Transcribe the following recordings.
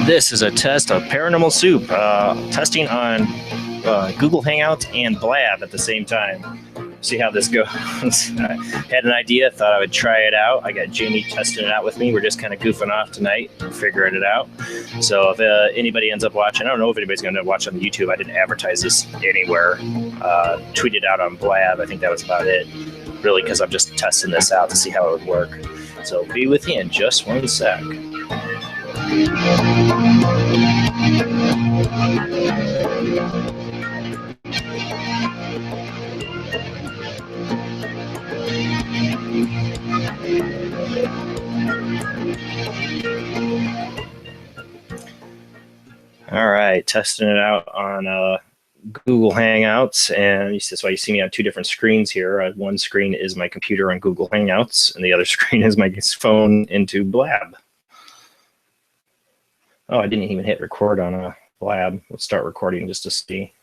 This is a test of Paranormal Soup, testing on Google Hangouts and Blab at the same time. See how this goes. I had an idea, thought I would try it out. I got Jamie testing it out with me. We're just kind of goofing off tonight, figuring it out. So if anybody ends up watching, I don't know if anybody's going to watch on YouTube. I didn't advertise this anywhere. Tweeted out on Blab. I think that was about it. Really, because I'm just testing this out to see how it would work. So be with you in just one sec. All right, testing it out on Google Hangouts, and that's why you see me on two different screens here. One screen is my computer on Google Hangouts, and the other screen is my phone into Blab. Oh, I didn't even hit record on a Blab. Let's start recording just to see.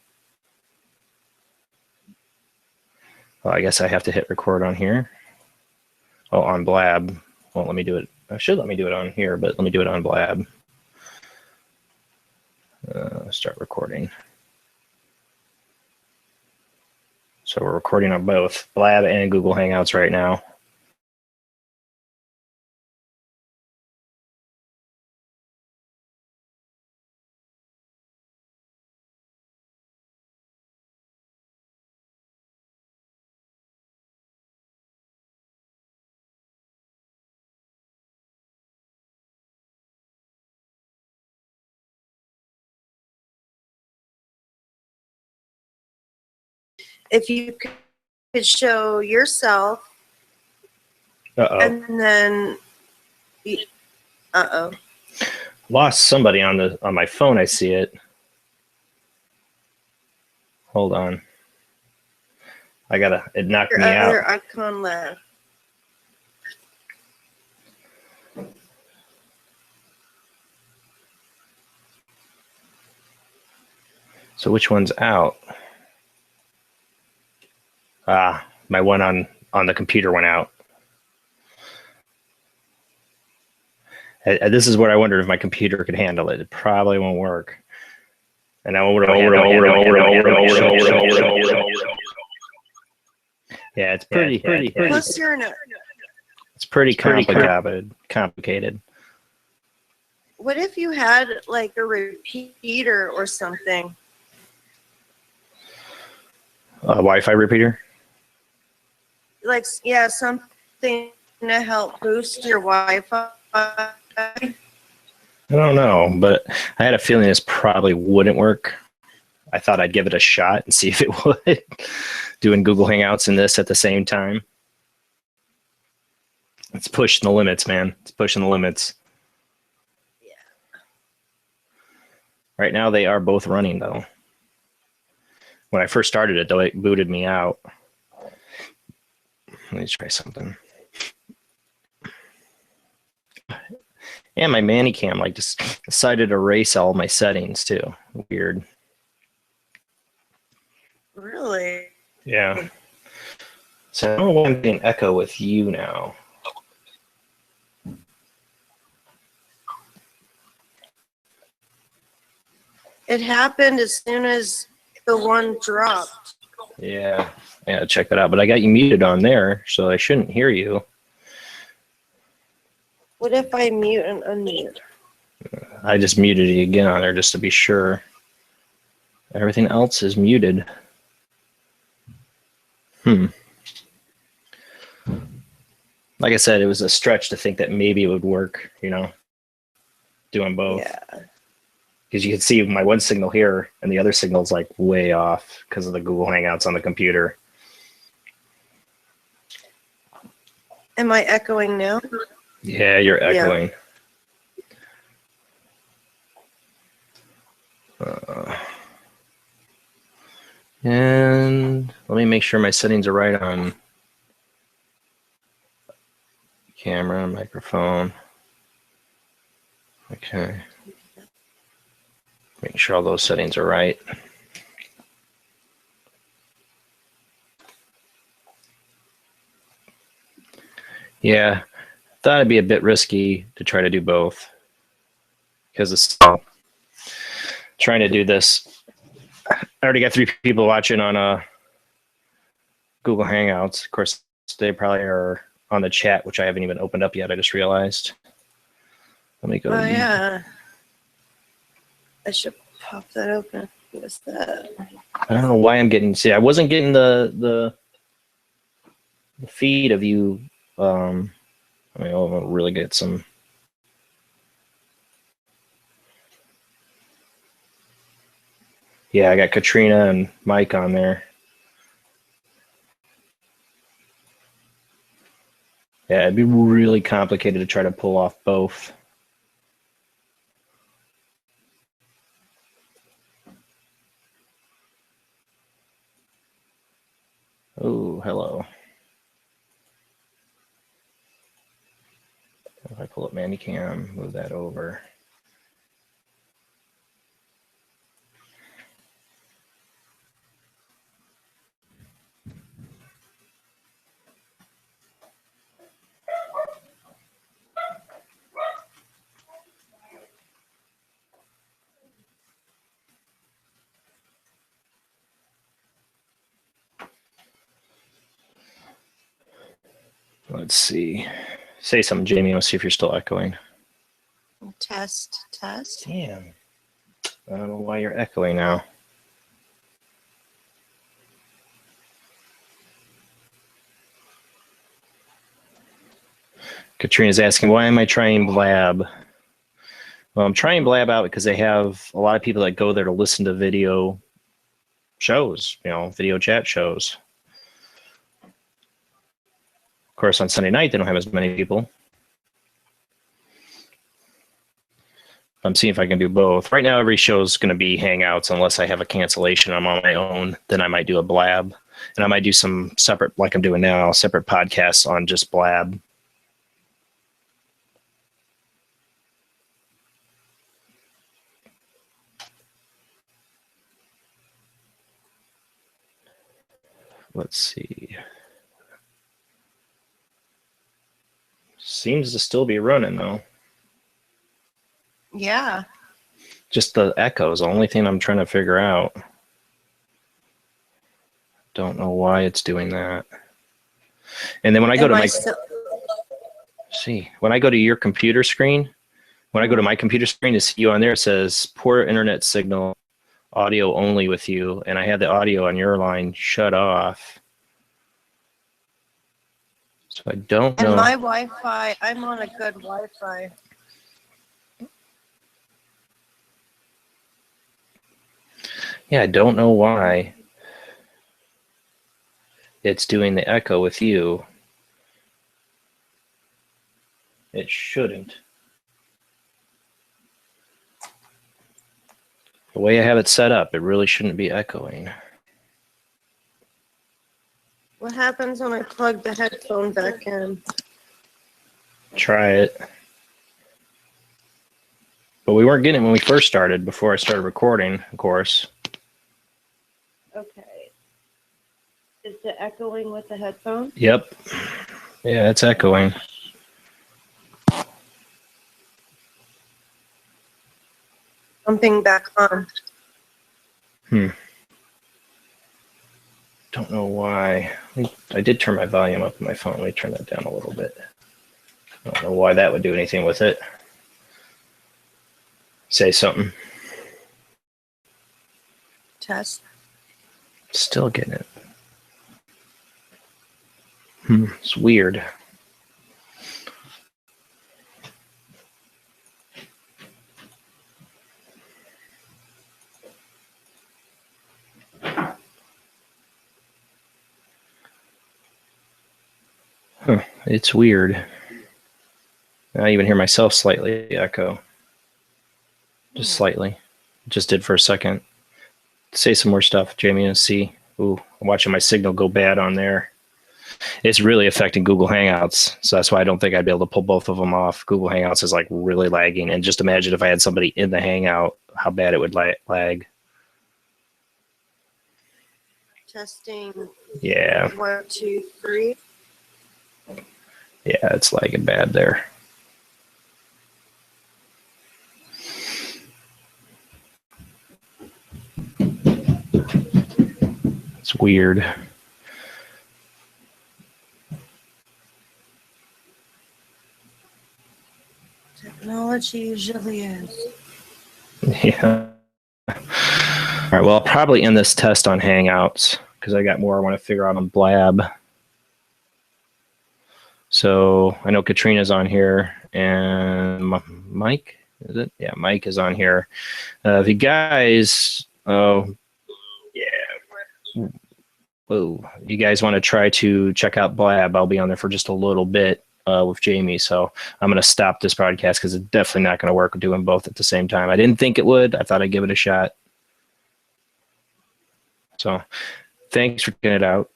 Well, I guess I have to hit record on here. Oh, on Blab. Well, let me do it. I should let me do it on here, but let me do it on Blab. Start recording. So we're recording on both Blab and Google Hangouts right now. If you could show yourself, and then, lost somebody on my phone. I see it. Hold on. It knocked me out. Your icon left. So which one's out? My one on the computer went out. This is what I wondered if my computer could handle it. It probably won't work. And now yeah, it's pretty. Plus, It's pretty complicated. What if you had like a repeater or something? A Wi-Fi repeater? Like, yeah, something to help boost your Wi-Fi. I don't know, but I had a feeling this probably wouldn't work. I thought I'd give it a shot and see if it would. Doing Google Hangouts and this at the same time. It's pushing the limits, man. It's pushing the limits. Yeah. Right now they are both running though. When I first started it, though, it booted me out. Let me try something. And my Manicam just decided to erase all my settings too. Weird. Really? Yeah. So I don't know why I'm getting echo with you now. It happened as soon as the one dropped. Yeah. Yeah, check that out. But I got you muted on there, so I shouldn't hear you. What if I mute and unmute? I just muted you again on there just to be sure. Everything else is muted. Like I said, it was a stretch to think that maybe it would work, doing both. Yeah. Because you can see my one signal here and the other signal's like way off because of the Google Hangouts on the computer. Am I echoing now? Yeah, you're echoing. Yeah. And let me make sure my settings are right on camera, microphone. Okay. Make sure all those settings are right. Yeah, thought it'd be a bit risky to try to do both because it's trying to do this. I already got 3 people watching on Google Hangouts. Of course, they probably are on the chat, which I haven't even opened up yet. I just realized. Let me go. Oh, yeah. I should pop that open. What's that? I don't know why I'm getting. See, I wasn't getting the feed of you. I mean, I'll really get some. Yeah, I got Katrina and Mike on there. Yeah, it'd be really complicated to try to pull off both. Oh, hello. If I pull up Mandycam, move that over. Let's see. Say something, Jamie. Let's see if you're still echoing. Test. Damn. I don't know why you're echoing now. Katrina's asking, why am I trying Blab? Well, I'm trying Blab out because they have a lot of people that go there to listen to video shows, video chat shows. Of course, on Sunday night, they don't have as many people. I'm seeing if I can do both. Right now, every show is going to be Hangouts unless I have a cancellation. I'm on my own. Then I might do a Blab. And I might do some separate, like I'm doing now, separate podcasts on just Blab. Let's see. Seems to still be running, though. Yeah. Just the echo is the only thing I'm trying to figure out. Don't know why it's doing that. And then when I go to my... when I go to your computer screen, when I go to my computer screen to see you on there, it says poor internet signal, audio only with you. And I had the audio on your line shut off. So I don't know. And my Wi-Fi, I'm on a good Wi-Fi. Yeah, I don't know why it's doing the echo with you. It shouldn't. The way I have it set up, it really shouldn't be echoing. What happens when I plug the headphone back in? Try it. But we weren't getting it when we first started, before I started recording, of course. Okay. Is it echoing with the headphone? Yep. Yeah, it's echoing. Jumping back on. Don't know why. I did turn my volume up on my phone. Let me turn that down a little bit. I don't know why that would do anything with it. Say something. Test. Still getting it. It's weird. It's weird. I even hear myself slightly echo. Just slightly. Just did for a second. Say some more stuff, Jamie, and see. Ooh, I'm watching my signal go bad on there. It's really affecting Google Hangouts. So that's why I don't think I'd be able to pull both of them off. Google Hangouts is like really lagging. And just imagine if I had somebody in the Hangout, how bad it would lag. Testing. Yeah. 1, 2, 3. Yeah, it's lagging bad there. It's weird. Technology usually is. Yeah. All right, well, I'll probably end this test on Hangouts because I got more I want to figure out on Blab. So I know Katrina's on here and Mike, is it? Yeah, Mike is on here. If you guys, oh, yeah. Whoa, you guys want to try to check out Blab, I'll be on there for just a little bit with Jamie. So I'm going to stop this broadcast because it's definitely not going to work doing both at the same time. I didn't think it would. I thought I'd give it a shot. So thanks for getting it out.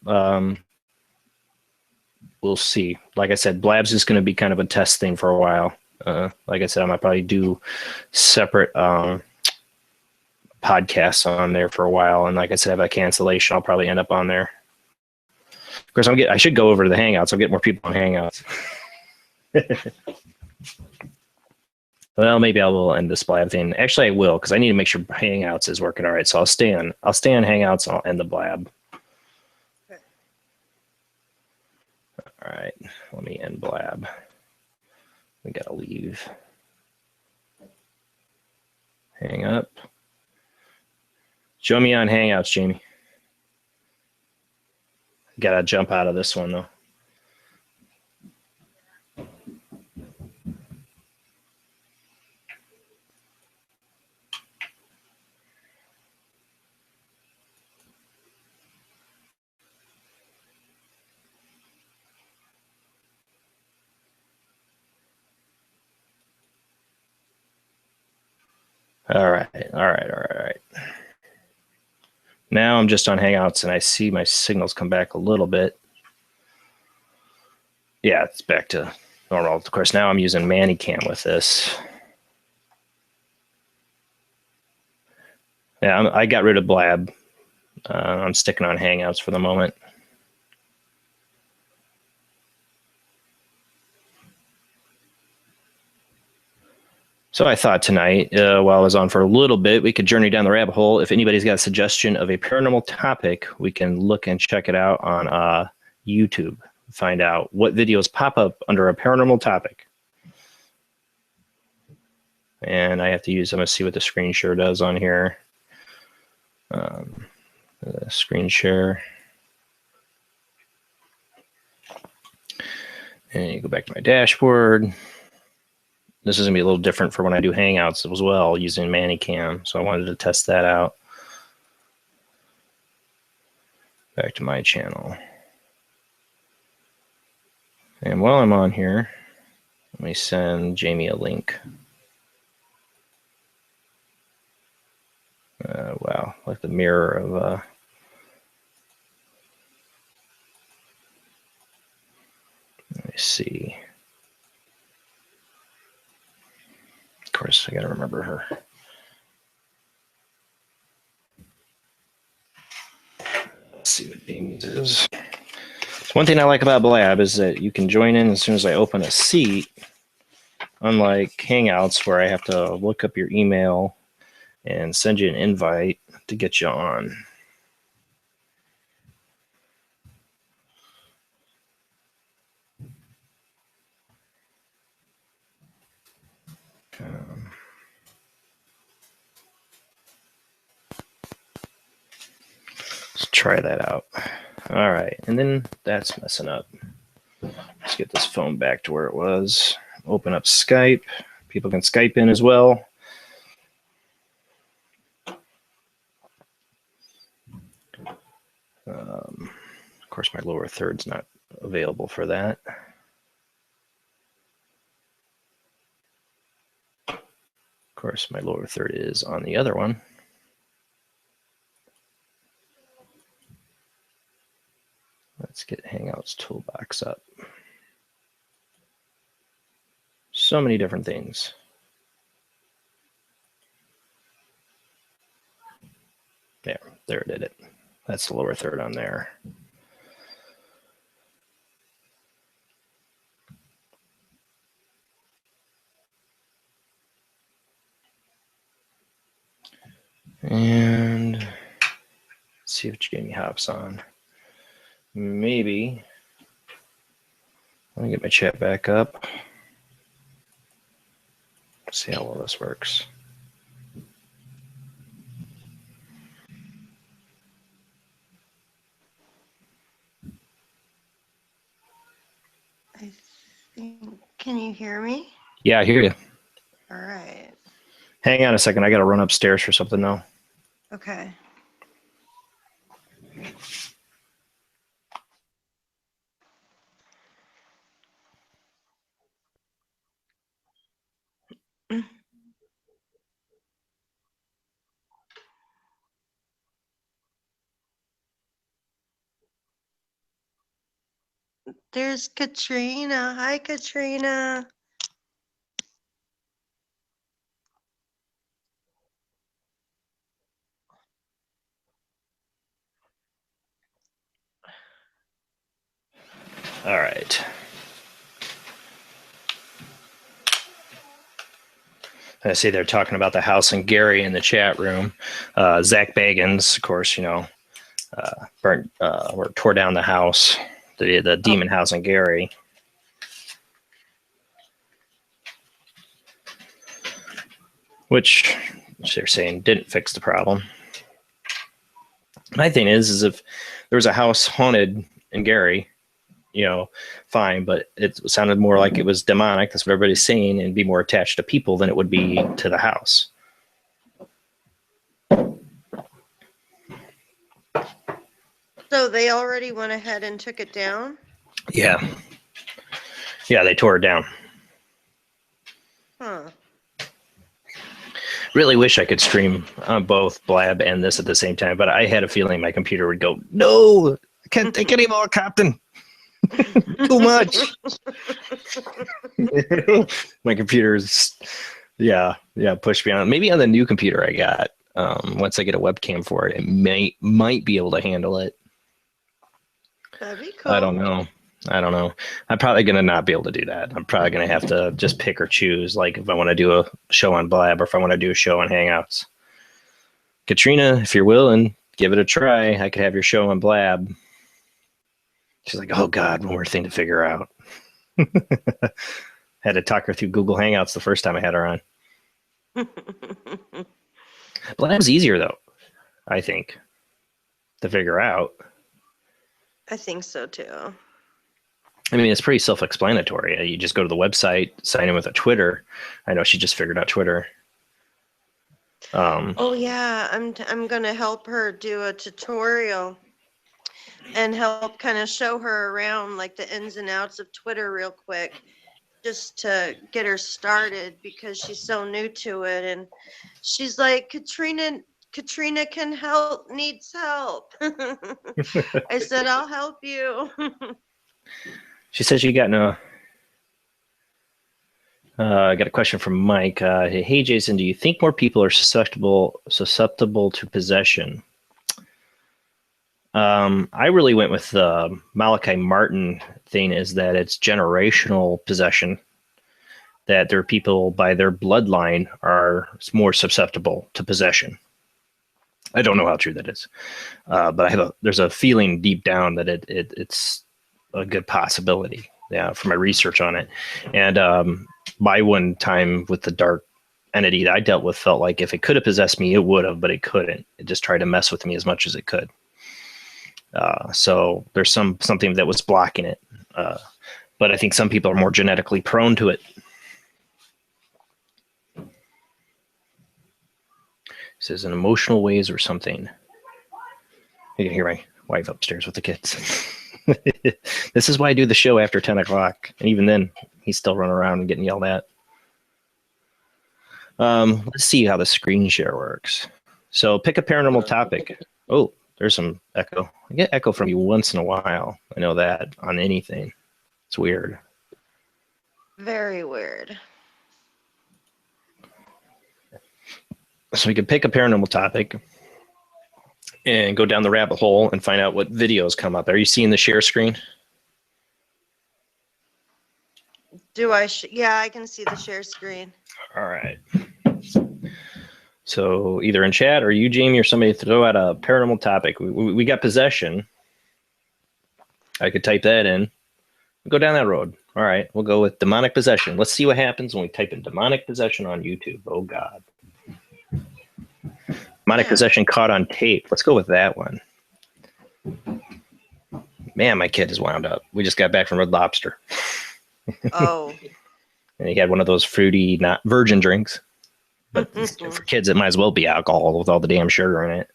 We'll see. Like I said, Blab's just going to be kind of a test thing for a while. Like I said, I might probably do separate podcasts on there for a while. And like I said, if I cancellation, I'll probably end up on there. Of course, I should go over to the Hangouts. I'll get more people on Hangouts. Well, maybe I will end this Blab thing. Actually, I will because I need to make sure Hangouts is working all right. So I'll stay on Hangouts and I'll end the Blab. Okay. All right, let me end Blab. We gotta leave. Hang up. Show me on Hangouts, Jamie. Gotta jump out of this one though. All right. Now I'm just on Hangouts and I see my signals come back a little bit. Yeah, it's back to normal. Of course, now I'm using ManyCam with this. Yeah, I got rid of Blab. I'm sticking on Hangouts for the moment. So I thought tonight, while I was on for a little bit, we could journey down the rabbit hole. If anybody's got a suggestion of a paranormal topic, we can look and check it out on YouTube. Find out what videos pop up under a paranormal topic. And I have to use, I'm going to see what the screen share does on here. Screen share. And you go back to my dashboard. This is going to be a little different for when I do Hangouts as well using ManyCam. So I wanted to test that out. Back to my channel. And while I'm on here, let me send Jamie a link. Wow, like the mirror of let me see. Of course, I got to remember her. Let's see what Jamie's is. One thing I like about Blab is that you can join in as soon as I open a seat, unlike Hangouts where I have to look up your email and send you an invite to get you on. Let's try that out. All right, and then that's messing up. Let's get this phone back to where it was. Open up Skype. People can Skype in as well. Of course, my lower third's not available for that. Of course, my lower third is on the other one. Let's get Hangouts toolbox up. So many different things. There it did it. That's the lower third on there. And let's see if Jamie hops on. Maybe. Let me get my chat back up. See how well this works. I think. Can you hear me? Yeah, I hear you. All right. Hang on a second. I got to run upstairs for something now. Okay. There's Katrina. Hi, Katrina. All right. I see they're talking about the house and Gary in the chat room. Zach Bagans, of course, burnt or tore down the house, the demon house in Gary. Which they're saying didn't fix the problem. My thing is if there was a house haunted in Gary, fine, but it sounded more like it was demonic. That's what everybody's saying, and be more attached to people than it would be to the house. So they already went ahead and took it down? Yeah. Yeah, they tore it down. Huh. Really wish I could stream on both Blab and this at the same time, but I had a feeling my computer would go, no, I can't take any more, Captain. Too much. My computer's, pushed me on. Maybe on the new computer I got, once I get a webcam for it, it might be able to handle it. That'd be cool. I don't know. I'm probably going to not be able to do that. I'm probably going to have to just pick or choose, like if I want to do a show on Blab or if I want to do a show on Hangouts. Katrina, if you're willing, give it a try. I could have your show on Blab. She's like, oh, God, one more thing to figure out. Had to talk her through Google Hangouts the first time I had her on. Blab's easier, though, I think, to figure out. I think so, too. I mean, it's pretty self-explanatory. You just go to the website, sign in with a Twitter. I know she just figured out Twitter. Oh yeah, I'm gonna help her do a tutorial and help kind of show her around like the ins and outs of Twitter real quick, just to get her started because she's so new to it. And she's like, Katrina can help, needs help. I said, I'll help you. She says you got no. I got a question from Mike. Hey, Jason, do you think more people are susceptible to possession? I really went with the Malachi Martin thing, is that it's generational possession, that there are people by their bloodline are more susceptible to possession. I don't know how true that is, but there's a feeling deep down that it's a good possibility. Yeah, for my research on it. And my one time with the dark entity that I dealt with felt like if it could have possessed me, it would have, but it couldn't. It just tried to mess with me as much as it could. So there's something that was blocking it. But I think some people are more genetically prone to it. It says in emotional ways or something. You can hear my wife upstairs with the kids. This is why I do the show after 10 o'clock. And even then, he's still running around and getting yelled at. Let's see how the screen share works. So pick a paranormal topic. Oh, there's some echo. I get echo from you once in a while. I know that on anything. It's weird. Very weird. So we can pick a paranormal topic and go down the rabbit hole and find out what videos come up. Are you seeing the share screen? Do I? Yeah, I can see the share screen. All right. So either in chat or you, Jamie, or somebody throw out a paranormal topic. We got possession. I could type that in. Go down that road. All right, we'll go with demonic possession. Let's see what happens when we type in demonic possession on YouTube. Oh, God. Demonic possession caught on tape. Let's go with that one. Man, my kid is wound up. We just got back from Red Lobster. Oh. And he had one of those fruity, not virgin drinks. But for kids, it might as well be alcohol with all the damn sugar in it.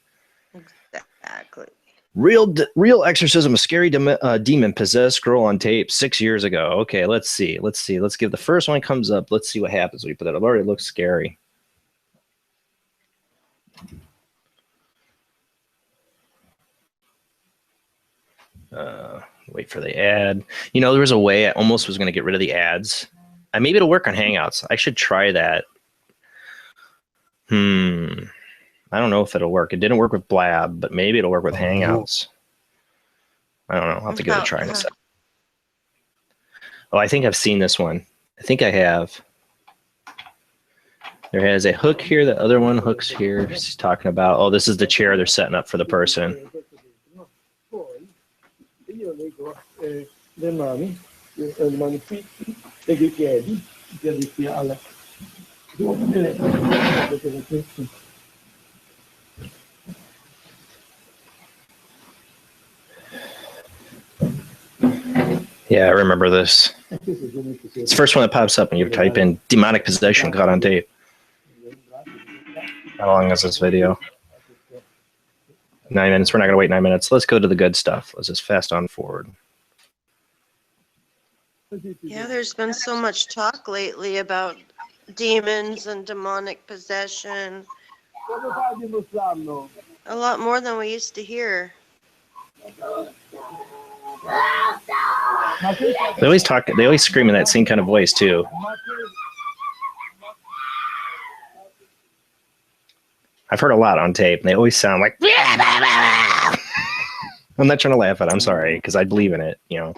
Exactly. Real exorcism of scary demon possessed girl on tape 6 years ago. Okay, let's see. Let's give the first one comes up. Let's see what happens when we put that up. Already looks scary. Wait for the ad. You know, there was a way I almost was going to get rid of the ads. Maybe it'll work on Hangouts. I should try that. I don't know if it'll work. It didn't work with Blab, but maybe it'll work with Hangouts. I don't know. I'll have to give it a try in a second. Oh, I think I've seen this one. I think I have. There has a hook here. The other one hooks here. She's talking about, oh, this is the chair they're setting up for the person. Yeah, I remember this. It's the first one that pops up when you type in demonic possession caught on tape. How long is this video? 9 minutes. We're not going to wait 9 minutes. Let's go to the good stuff. Let's just fast on forward. Yeah, there's been so much talk lately about demons and demonic possession. A lot more than we used to hear. They always talk. They always scream in that same kind of voice too. I've heard a lot on tape, and they always sound like. I'm not trying to laugh at it. I'm sorry, because I believe in it, you know.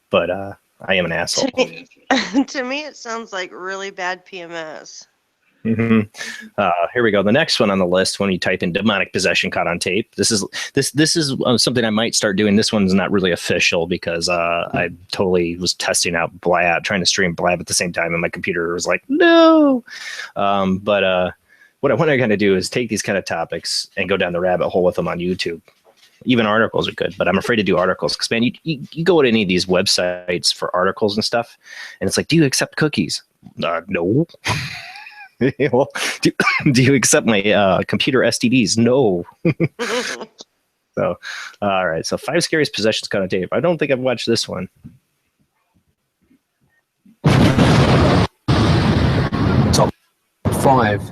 But I am an asshole. To me, it sounds like really bad PMS. Here we go. The next one on the list, when you type in demonic possession caught on tape, this is something I might start doing. This one's not really official because I totally was testing out Blab, trying to stream Blab at the same time, and my computer was like, no. But what I want to kind of do is take these kind of topics and go down the rabbit hole with them on YouTube. Even articles are good, but I'm afraid to do articles because, man, you go to any of these websites for articles and stuff, and it's like, do you accept cookies? No. Well, do you accept my computer STDs? No. So, all right. So 5 scariest possessions caught on tape. I don't think I've watched this one. Top 5.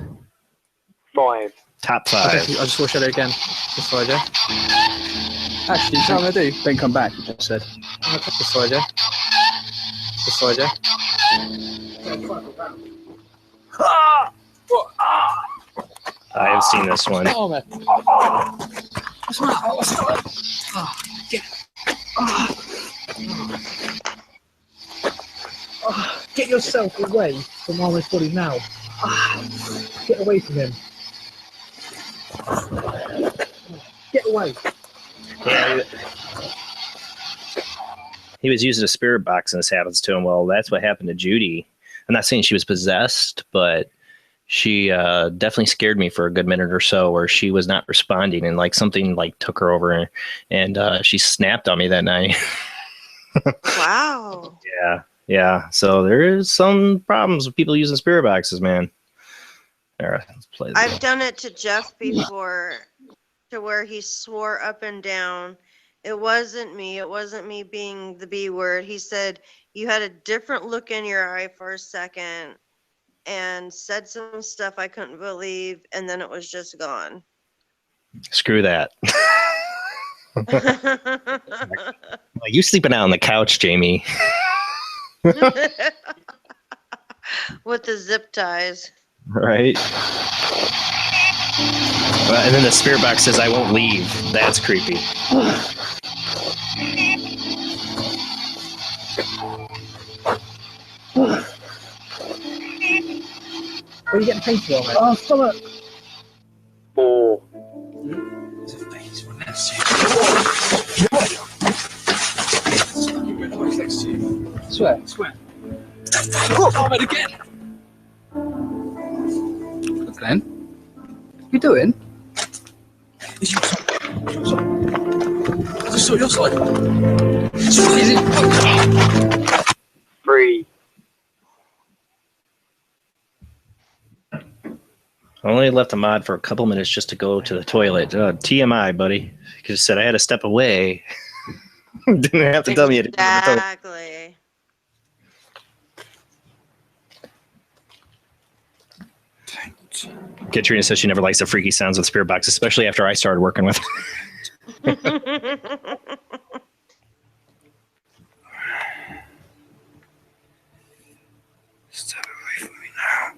Top 5. I just watched it again. Just so I do. Actually, you know what I'm going to do? Then come back, you just said. Just so I do. Just so I do. I have seen this one. Oh, man. What's the matter? What's the matter? Oh, get yourself away from Armour's body now. Get away from him. Get away. Yeah, he was using a spirit box and this happens to him. Well, that's what happened to Judy. I'm not saying she was possessed, but she definitely scared me for a good minute or so where she was not responding and like something like took her over and she snapped on me that night. Wow. Yeah. So there is some problems with people using spirit boxes, man. All right, let's play this. I've done it to Jeff before, to where he swore up and down. It wasn't me being the B word. He said, you had a different look in your eye for a second and said some stuff I couldn't believe, and then it was just gone. Screw that. You sleeping out on the couch, Jamie. With the zip ties. Right. And then the spirit box says, I won't leave. That's creepy. Where are you getting painted on, mate? Oh, stomach. text you. Swear. Oh, it again. Glenn, what you doing? It's your side. Your side. Free. I only left a mod for a couple minutes just to go to the toilet. TMI, buddy. Because said I had to step away. Didn't have to tell me it. Exactly. Katrina says she never likes the freaky sounds of spirit box, especially after I started working with it. Step away from me now.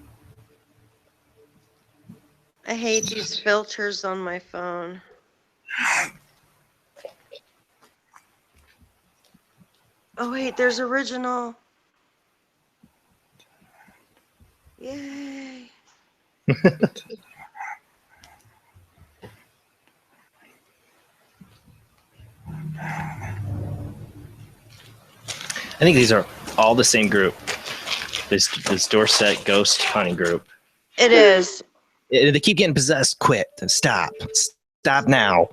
I hate these filters on my phone. Oh wait, there's original. Yay. I think these are all the same group. This Dorset ghost hunting group. It is. They keep getting possessed. Quit. Stop. Stop now.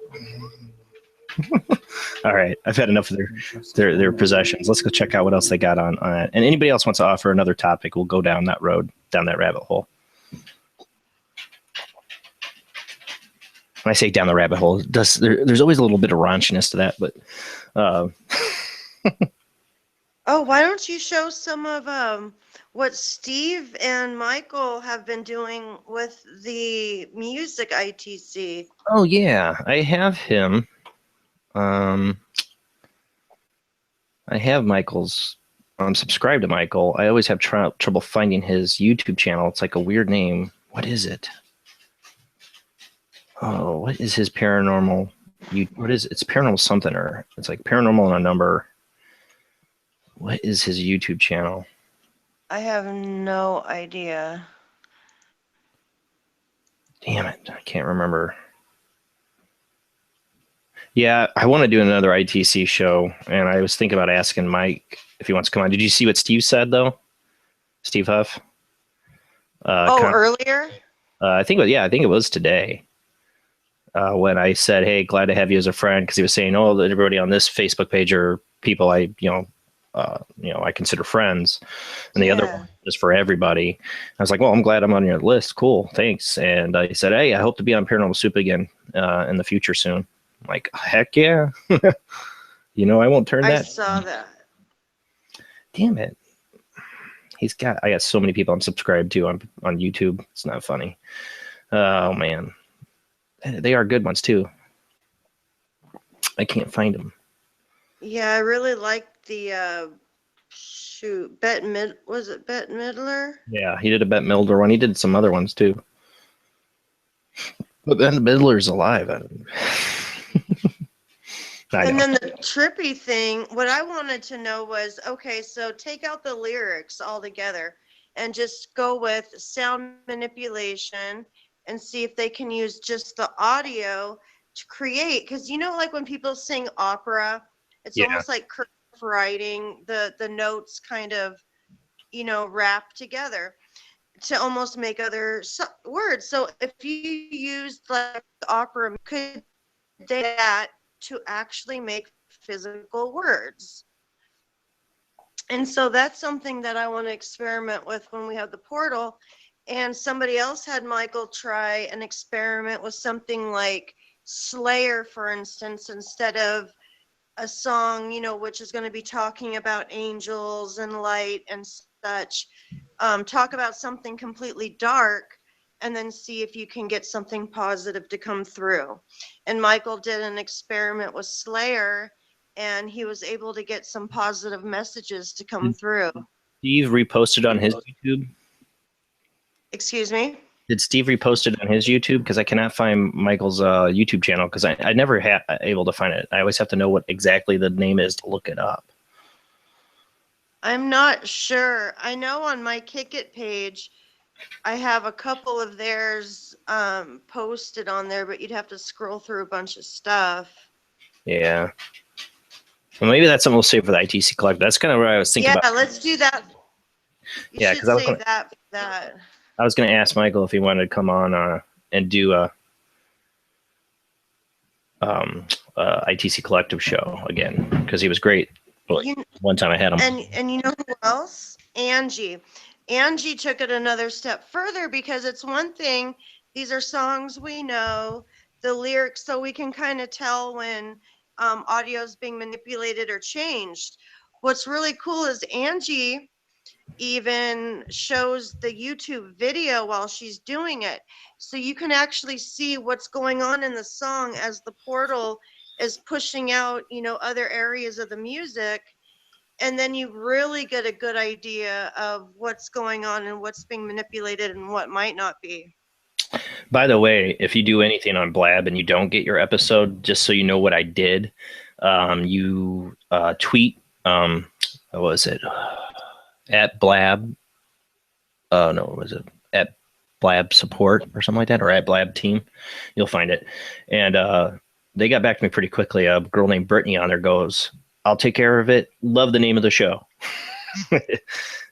All right, I've had enough of their possessions. Let's go check out what else they got on it. And anybody else wants to offer another topic, we'll go down that road, down that rabbit hole. When I say down the rabbit hole, there's always a little bit of raunchiness to that, but. Oh, why don't you show some of what Steve and Michael have been doing with the music ITC? Oh yeah, I have him. I have Michael's. I'm subscribed to Michael. I always have trouble finding his YouTube channel. It's like a weird name. What is it? Oh, what is his paranormal? What is it? It's paranormal something, or it's like paranormal and a number. What is his YouTube channel? I have no idea. Damn it, I can't remember. Yeah, I want to do another ITC show, and I was thinking about asking Mike if he wants to come on. Did you see what Steve said, though? Steve Huff? Earlier? I think it was today. When I said, "Hey, glad to have you as a friend," because he was saying, "Oh, everybody on this Facebook page are people I consider friends, and the other one is for everybody." I was like, "Well, I'm glad I'm on your list. Cool, thanks." And he said, "Hey, I hope to be on Paranormal Soup again in the future soon." I'm like, heck yeah. I won't turn that. I saw that. Damn it. I got so many people I'm subscribed to on YouTube. It's not funny. Oh man. They are good ones too. I can't find them. Yeah, I really like the was it Bette Midler? Yeah, he did a Bette Midler one. He did some other ones too. But then Midler's alive. And then the trippy thing, what I wanted to know was, okay, so take out the lyrics altogether and just go with sound manipulation and see if they can use just the audio to create. Because like when people sing opera, it's almost like cursive writing, the notes kind of, wrap together to almost make other words. So if you used like opera, could they that to actually make physical words? And so that's something that I want to experiment with when we have the portal. And somebody else had Michael try an experiment with something like Slayer, for instance, instead of a song, which is going to be talking about angels and light and such. Talk about something completely dark and then see if you can get something positive to come through. And Michael did an experiment with Slayer, and he was able to get some positive messages to come through. Steve reposted on his YouTube? Excuse me? Did Steve repost it on his YouTube? Because I cannot find Michael's YouTube channel because I never able to find it. I always have to know what exactly the name is to look it up. I'm not sure. I know on my Kick It page, I have a couple of theirs posted on there, but you'd have to scroll through a bunch of stuff. Yeah. Well, maybe that's something we'll save for the ITC Collective. That's kind of what I was thinking Yeah, about. let's do that. You Yeah, should 'cause I was save gonna- that for that. I was going to ask Michael if he wanted to come on and do a ITC Collective show again, because he was great. But You- one time I had him. And you know who else? Angie. Angie took it another step further because it's one thing, these are songs we know, the lyrics, so we can kind of tell when audio is being manipulated or changed. What's really cool is Angie even shows the YouTube video while she's doing it. So you can actually see what's going on in the song as the portal is pushing out, other areas of the music. And then you really get a good idea of what's going on and what's being manipulated and what might not be. By the way, if you do anything on Blab and you don't get your episode, just so you know what I did, you tweet, what was it? At Blab. No, what was it? At Blab Support or something like that, or at Blab Team. You'll find it. And they got back to me pretty quickly. A girl named Brittany on there goes, "I'll take care of it. Love the name of the show."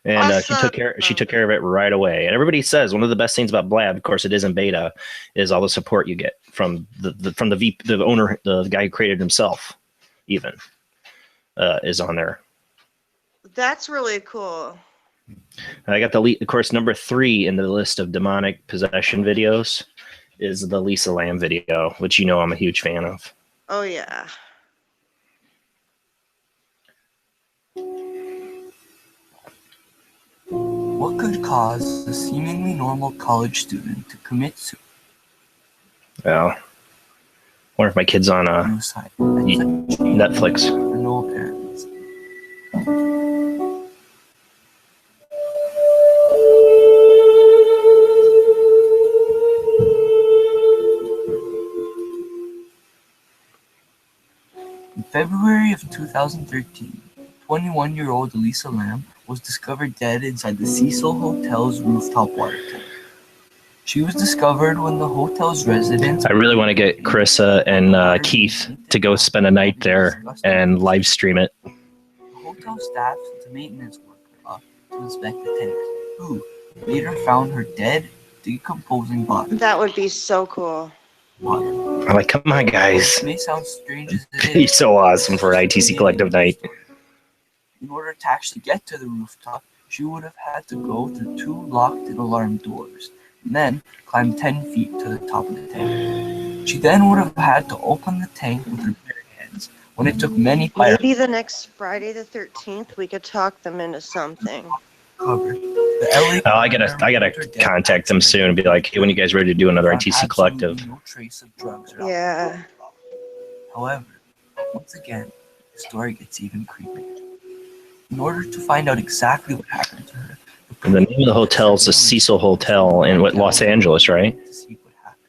And Awesome. she took care of it right away. And everybody says one of the best things about Blab, of course, it is in beta, is all the support you get from the owner, the guy who created himself, even is on there. That's really cool. I got of course, number 3 in the list of demonic possession videos is the Lisa Lamb video, which I'm a huge fan of. Oh, yeah. What could cause a seemingly normal college student to commit suicide? Well, I wonder if my kid's on Netflix. For no apparent reason. In February of 2013, 21-year-old Elisa Lamb was discovered dead inside the Cecil Hotel's rooftop water tank. She was discovered when the hotel's residents... I really want to get Carissa and Keith to go spend a night there and live stream it. The hotel staff sent a maintenance worker up to inspect the tank, who later found her dead, decomposing body. That would be so cool. I'm like, come on, guys. It may sound strange as it He's is. so awesome for an ITC Collective night. In order to actually get to the rooftop, she would have had to go through 2 locked and alarmed doors, and then climb 10 feet to the top of the tank. She then would have had to open the tank with her bare hands, when it took many fire Maybe the next Friday the 13th, we could talk them into something. cover. The LA I gotta contact them soon and be like, hey, when you guys ready to do another found ITC Collective? absolutely no trace of drugs or Yeah. However, once again, the story gets even creepier. In order to find out exactly what happened to her, And the name of the hotel is the Cecil Hotel in Los Angeles, right? to see what happened.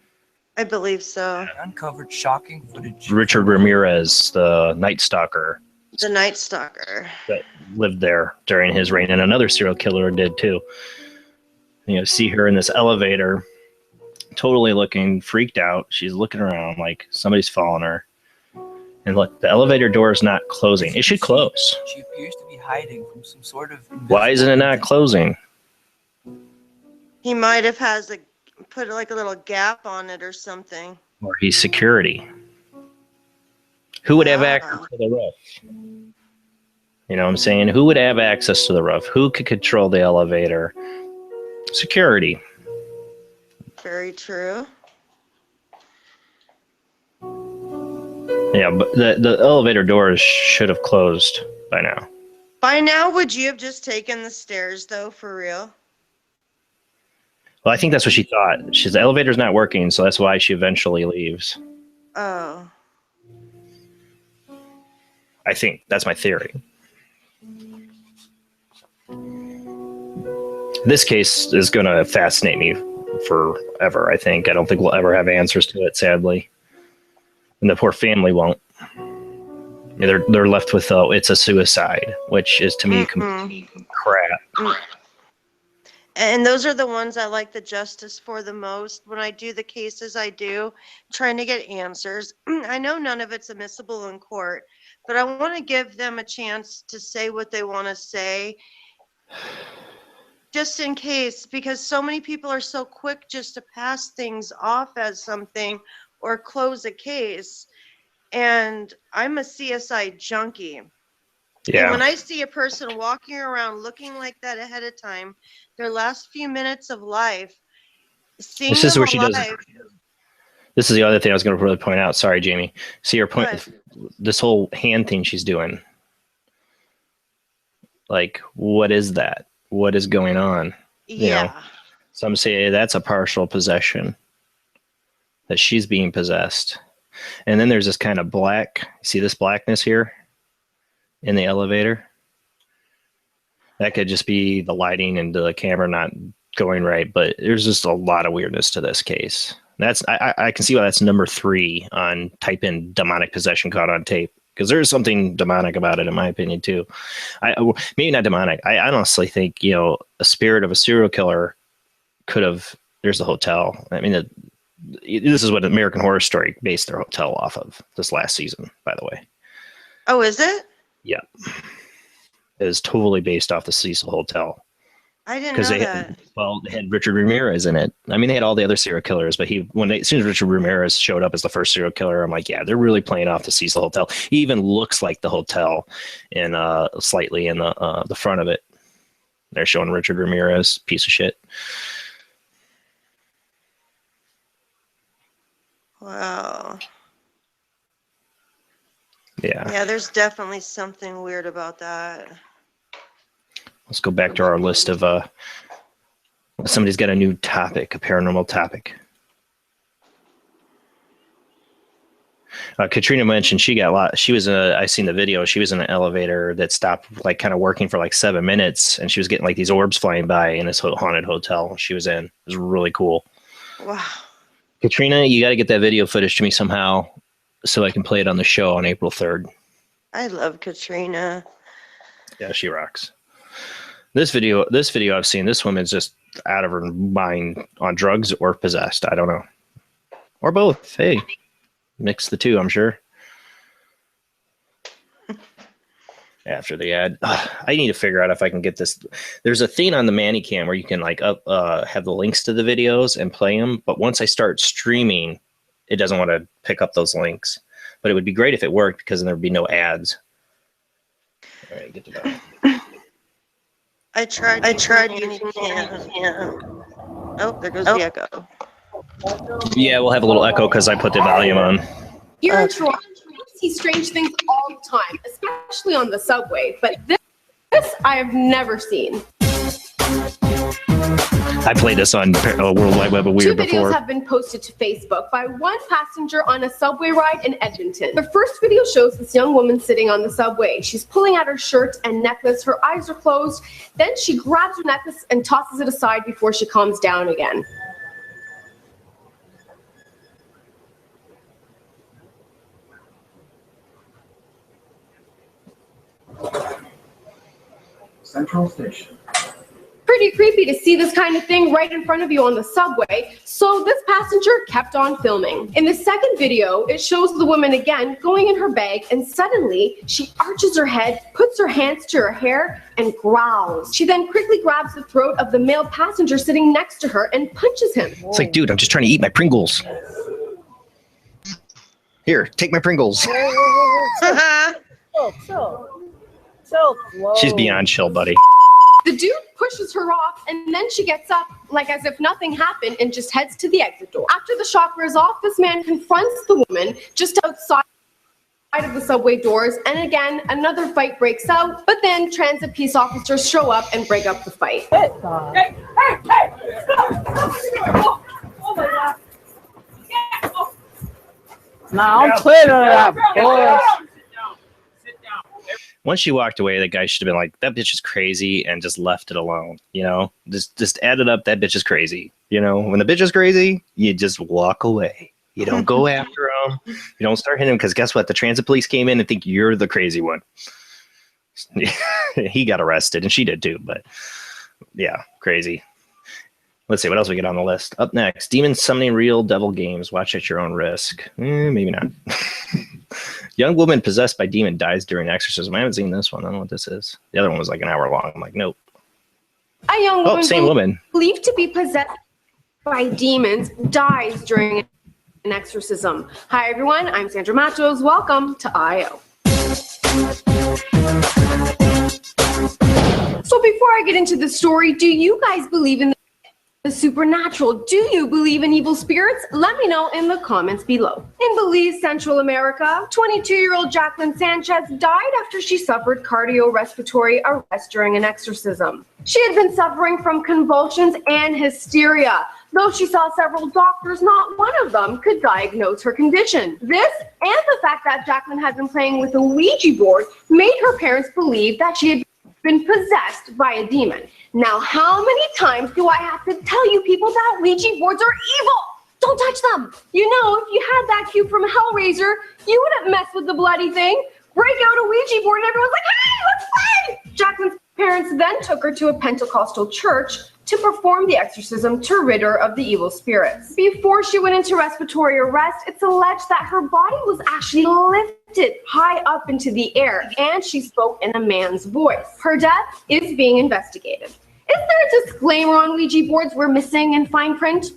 I believe so. They uncovered shocking footage. Richard Ramirez, the Night Stalker, The Night Stalker. that lived there during his reign, and another serial killer did too. See her in this elevator, totally looking freaked out. She's looking around like somebody's following her. And look, the elevator door is not closing. It should close. She appears to be hiding from some sort of. Why isn't it not closing? He might have put like a little gap on it or something. Or he's security. Who would have Wow. access to the roof? You know what I'm saying? Who would have access to the roof? Who could control the elevator? Security. Very true. Yeah, but the elevator doors should have closed by now. By now, would you have just taken the stairs, though, for real? Well, I think that's what she thought. The elevator's not working, so that's why she eventually leaves. Oh. I think that's my theory. This case is going to fascinate me forever, I think. I don't think we'll ever have answers to it, sadly. And the poor family won't. They're left with, it's a suicide, which is to me complete crap. And those are the ones I like the justice for the most. When I do the cases I do, trying to get answers. I know none of it's admissible in court, but I want to give them a chance to say what they want to say, just in case, because so many people are so quick just to pass things off as something or close a case. And I'm a CSI junkie. And when Yeah. I see a person walking around looking like that ahead of time, their last few minutes of life, seeing This is them where she does. alive. This is the other thing I was going to really point out. Sorry, Jamie. See her point. What? This whole hand thing she's doing. Like, what is that? What is going on? You know, Yeah. some say that's a partial possession, that she's being possessed. And then there's this kind of black. See this blackness here in the elevator? That could just be the lighting and the camera not going right, but there's just a lot of weirdness to this case. That's I can see why that's number 3 on type in demonic possession caught on tape, because there's something demonic about it in my opinion too. Maybe not demonic. I honestly think, you know, a spirit of a serial killer could have. There's the hotel. I mean, this is what American Horror Story based their hotel off of this last season, by the way. Oh, is it? Yeah, it is totally based off the Cecil Hotel. I didn't know that. They had Richard Ramirez in it. I mean, they had all the other serial killers, but as soon as Richard Ramirez showed up as the first serial killer, I'm like, yeah, they're really playing off the Cecil Hotel. He even looks like the hotel in slightly in the front of it. They're showing Richard Ramirez, piece of shit. Wow. Yeah. Yeah, there's definitely something weird about that. Let's go back to our list of somebody's got a new topic, a paranormal topic. Katrina mentioned she was I seen the video. She was in an elevator that stopped, like kind of working for like 7 minutes, and she was getting like these orbs flying by in this haunted hotel she was in. It was really cool. Wow. Katrina, you got to get that video footage to me somehow so I can play it on the show on April 3rd. I love Katrina. Yeah, she rocks. This video I've seen, this woman's just out of her mind on drugs or possessed. I don't know. Or both. Hey, mix the two, I'm sure. After the ad, I need to figure out if I can get this. There's a thing on the Manicam where you can like have the links to the videos and play them. But once I start streaming, it doesn't want to pick up those links. But it would be great if it worked, because then there would be no ads. All right, get to that. I tried using him. Oh, there goes the echo. Yeah, we'll have a little echo because I put the volume on. Here in Toronto, you see strange things all the time, especially on the subway. But this I have never seen. I played this on World Wide Web of Weird Two videos before. have been posted to Facebook by one passenger on a subway ride in Edmonton. The first video shows this young woman sitting on the subway. She's pulling out her shirt and necklace. Her eyes are closed. Then she grabs her necklace and tosses it aside before she calms down again. Central Station. Pretty creepy to see this kind of thing right in front of you on the subway, so this passenger kept on filming. In the second video, it shows the woman again going in her bag, and suddenly she arches her head, puts her hands to her hair, and growls. She then quickly grabs the throat of the male passenger sitting next to her and punches him. It's like, dude, I'm just trying to eat my Pringles. Here, take my Pringles. She's beyond chill, buddy. The dude pushes her off, and then she gets up like as if nothing happened and just heads to the exit door. After the shock wears off, this man confronts the woman just outside of the subway doors, and again another fight breaks out, but then transit peace officers show up and break up the fight. Hey! Oh my God! Nah, I'm clear of that, boys. Once she walked away, that guy should have been like, that bitch is crazy, and just left it alone. You know, just added up, that bitch is crazy. You know, when the bitch is crazy, you just walk away. You don't go after him. You don't start hitting him, because guess what? The transit police came in and think you're the crazy one. He got arrested, and she did too. But yeah, crazy. Let's see what else we get on the list. Up next, demon summoning real devil games. Watch at your own risk. Maybe not. Young woman possessed by demon dies during exorcism. I haven't seen this one. I don't know what this is. The other one was like an hour long. I'm like, nope. A young Oh, woman same woman. believed to be possessed by demons dies during an exorcism. Hi, everyone. I'm Sandra Matos. Welcome to I.O. So before I get into the story, do you guys believe in the supernatural? Do you believe in evil spirits? Let me know in the comments below. In Belize, Central America, 22-year-old Jacqueline Sanchez died after she suffered cardiorespiratory arrest during an exorcism. She had been suffering from convulsions and hysteria. Though she saw several doctors, not one of them could diagnose her condition. This and the fact that Jacqueline had been playing with a Ouija board made her parents believe that she had been possessed by a demon. Now, how many times do I have to tell you people that Ouija boards are evil? Don't touch them. You know, if you had that cube from Hellraiser, you wouldn't mess with the bloody thing. Break out a Ouija board and everyone's like, hey, let's play! Jacqueline's parents then took her to a Pentecostal church to perform the exorcism to rid her of the evil spirits. Before she went into respiratory arrest, it's alleged that her body was actually lifted high up into the air and she spoke in a man's voice. Her death is being investigated. Is there a disclaimer on Ouija boards we're missing in fine print?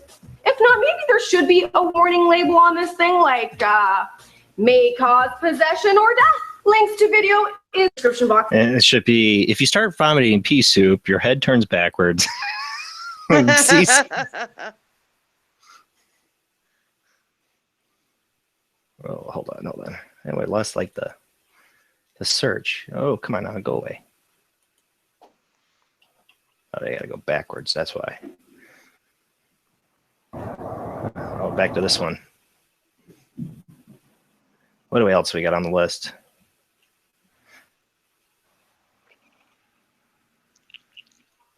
If not, maybe there should be a warning label on this thing like, may cause possession or death. Links to video in the description box. And it should be, if you start vomiting pea soup, your head turns backwards. Oh, hold on. Anyway, less like the search. Oh, come on now, go away. Oh, they gotta go backwards, that's why. Oh, back to this one. What else we got on the list?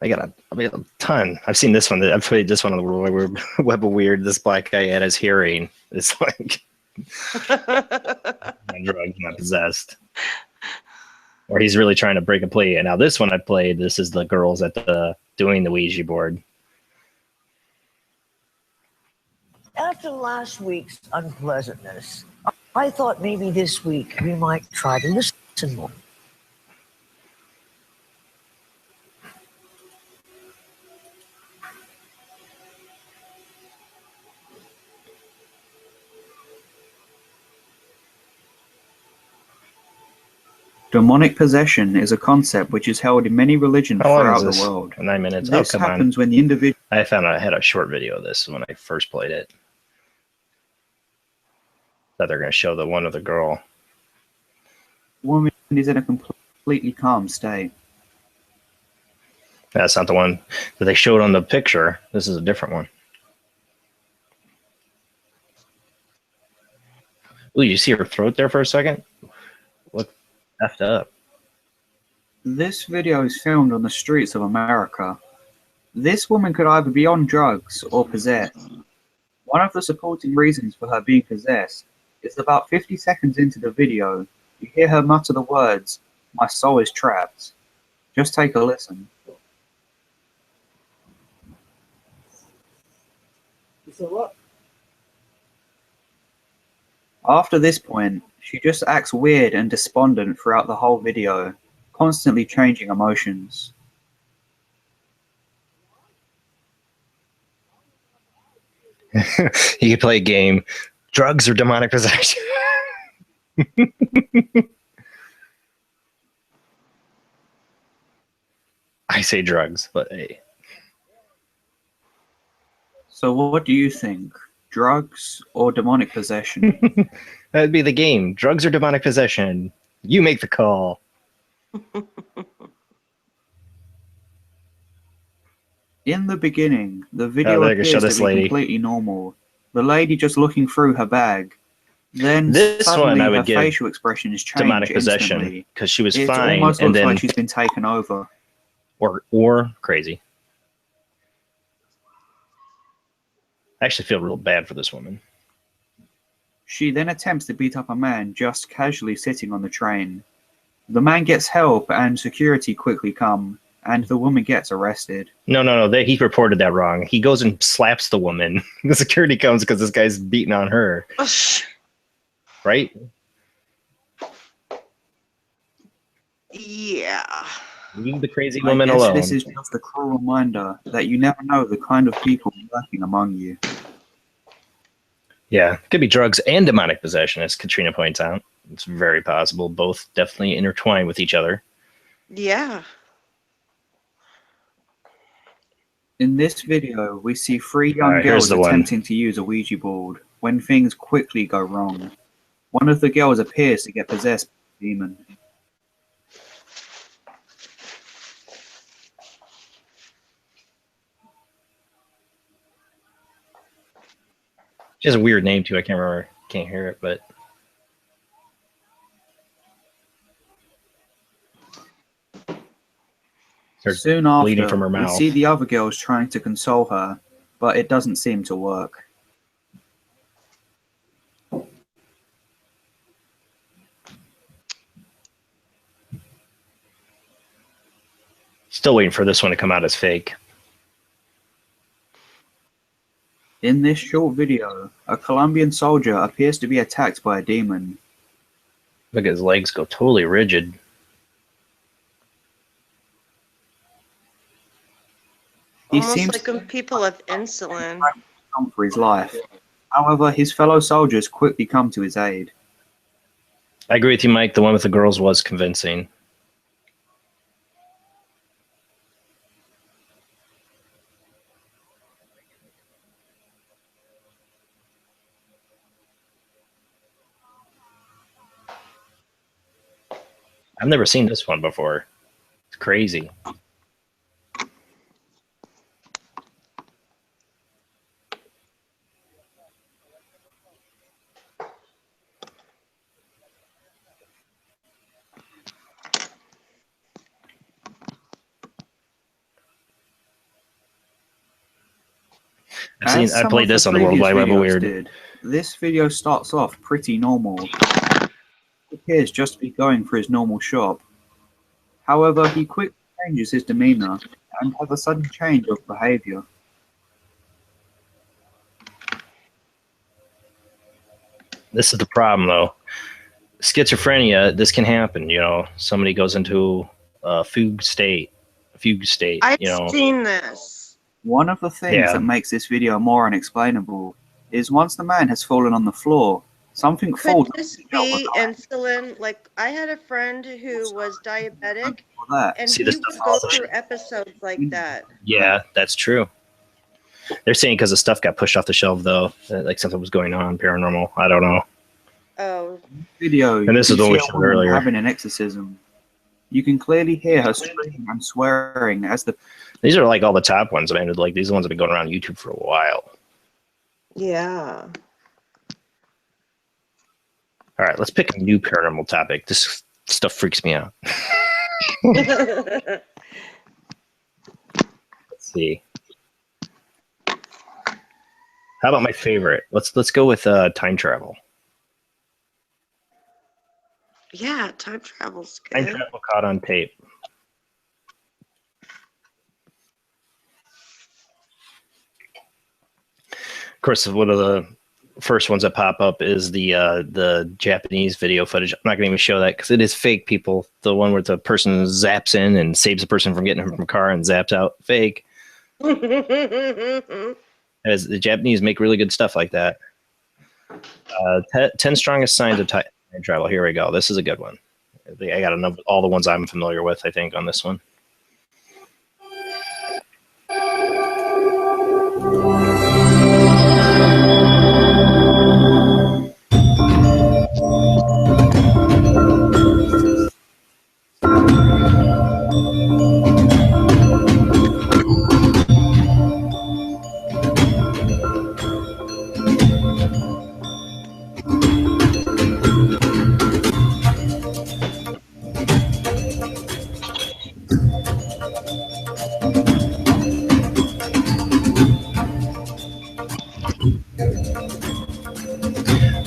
I got a ton. I've seen this one. I've played this one on the Web of Weird. This black guy had his hearing. It's like on drugs, not possessed. Or he's really trying to break a plea. And now this one I played. This is the girls at the doing the Ouija board. After last week's unpleasantness, I thought maybe this week we might try to listen more. Demonic possession is a concept which is held in many religions throughout the world. 9 minutes. This Oh, come happens on. when the individual I found I had a short video of this when I first played it. That they're going to show the one of the girl. woman is in a completely calm state. That's not the one that they showed on the picture. This is a different one. Ooh, you see her throat there for a second? Look effed up. This video is filmed on the streets of America. This woman could either be on drugs or possessed. One of the supporting reasons for her being possessed is about 50 seconds into the video, you hear her mutter the words, "My soul is trapped." Just take a listen. After this point, she just acts weird and despondent throughout the whole video, constantly changing emotions. You could play a game. Drugs or demonic possession? I say drugs, but hey. So what do you think? Drugs or demonic possession? That'd be the game. Drugs or demonic possession? You make the call. In the beginning, the video they can appears show to this be lady. completely normal. The lady just looking through her bag. Then This suddenly one I her would give facial expression is changed Demonic possession instantly. because she was It fine almost and looks then like she's been taken over. or crazy. I actually feel real bad for this woman. She then attempts to beat up a man just casually sitting on the train. The man gets help and security quickly come, and the woman gets arrested. No. He reported that wrong. He goes and slaps the woman. The security comes because this guy's beating on her. Right? Yeah. Leave the crazy I woman guess alone. this is just a cruel reminder that you never know the kind of people lurking among you. Yeah, could be drugs and demonic possession, as Katrina points out. It's very possible. Both definitely intertwined with each other. Yeah. In this video, we see 3 young Alright, here's girls the one. attempting to use a Ouija board when things quickly go wrong. One of the girls appears to get possessed by a demon. She has a weird name too. I can't remember. Can't hear it, but starts Soon bleeding after, from her we mouth. see the other girls trying to console her, but it doesn't seem to work. Still waiting for this one to come out as fake. In this short video, a Colombian soldier appears to be attacked by a demon. Look at his legs go totally rigid. He Almost seems like when people have insulin. to come for his life. However, his fellow soldiers quickly come to his aid. I agree with you, Mike. The one with the girls was convincing. I've never seen this one before. It's crazy. As I some played of this on the World previous Wide Web videos Weird. did, this video starts off pretty normal. He appears just to be going for his normal shop. However, he quickly changes his demeanor and has a sudden change of behavior. This is the problem, though. Schizophrenia, this can happen, you know. Somebody goes into a fugue state, I've you know. seen this. One of the things that makes this video more unexplainable is once the man has fallen on the floor, something Could falls this out be behind insulin? Like, I had a friend who was diabetic, that. and See, he this would stuff go also- through episodes like that. Yeah, that's true. They're saying because the stuff got pushed off the shelf, though, like something was going on paranormal. I don't know. Oh, Video, And this you is what we see a showed woman earlier. having an exorcism. You can clearly hear her screaming and swearing as the These are like all the top ones. I mean, like these are the ones that have been going around YouTube for a while. yeah. All right, let's pick a new paranormal topic. This stuff freaks me out. Let's see. How about my favorite? Let's go with time travel. Yeah, time travel's Time good. travel caught on tape. Of course, one of the first ones that pop up is the Japanese video footage. I'm not going to even show that because it is fake, people. The one where the person zaps in and saves the person from getting him from a car and zaps out. Fake. As the Japanese make really good stuff like that. 10 strongest signs of time travel. Here we go. This is a good one. I got all the ones I'm familiar with, I think, on this one.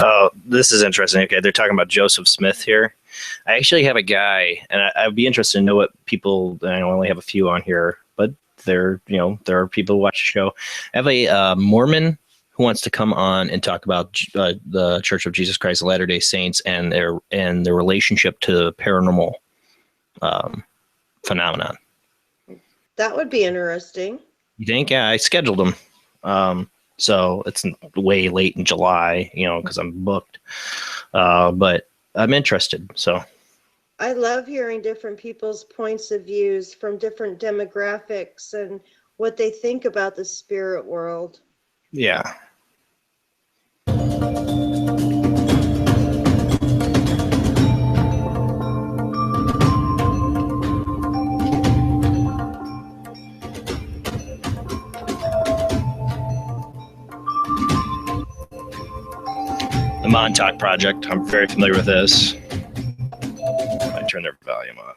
Oh, this is interesting. Okay, they're talking about Joseph Smith here. I actually have a guy, and I'd be interested to know what people. I only have a few on here, but there are people who watch the show. I have a Mormon who wants to come on and talk about the Church of Jesus Christ of Latter-day Saints and their relationship to paranormal. phenomenon. That would be interesting. You think? Yeah, I scheduled them. So it's way late in July, because I'm booked. But I'm interested. So I love hearing different people's points of views from different demographics and what they think about the spirit world. yeah. The Montauk Project. I'm very familiar with this. I turn their volume off.